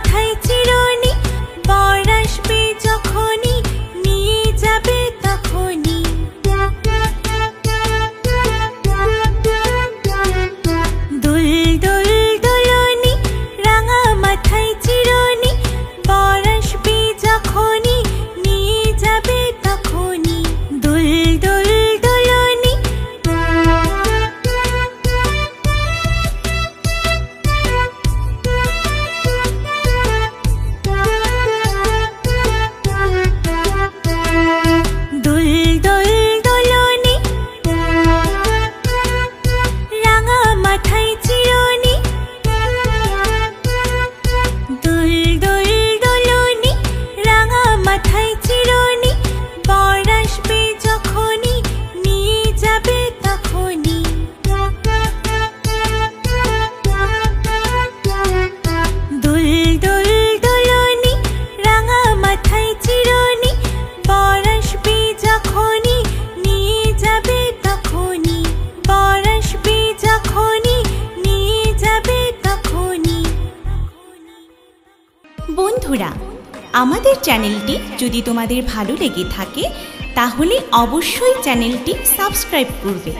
মাথায় চিরুনি, বর আসবে যখনই নিয়ে যাবে তখনই। দুল দুল দুলনি, রাঙা মাথায় চিরুনি, বর আসবে যখনই নিয়ে যাবে তখনই। দুল দুল দুলনি। দুল দুল দুলনি, রাঙা মাথায় চিরুনি, দুল দুল দুলনি, রাঙা মাথায় চিরুনি, বর আসবে যখনই নিয়ে যাবে তখনই। দুল দুল দুলনি, রাঙা মাথায় চিরুনি, বর আসবে যখনই নিয়ে যাবে তখনই। বর আসবে যখনই নিয়ে যাবে তখনই। বন্ধুরা, আমাদের চ্যানেলটি যদি তোমাদের ভালো লেগে থাকে তাহলে অবশ্যই চ্যানেলটি সাবস্ক্রাইব করবে।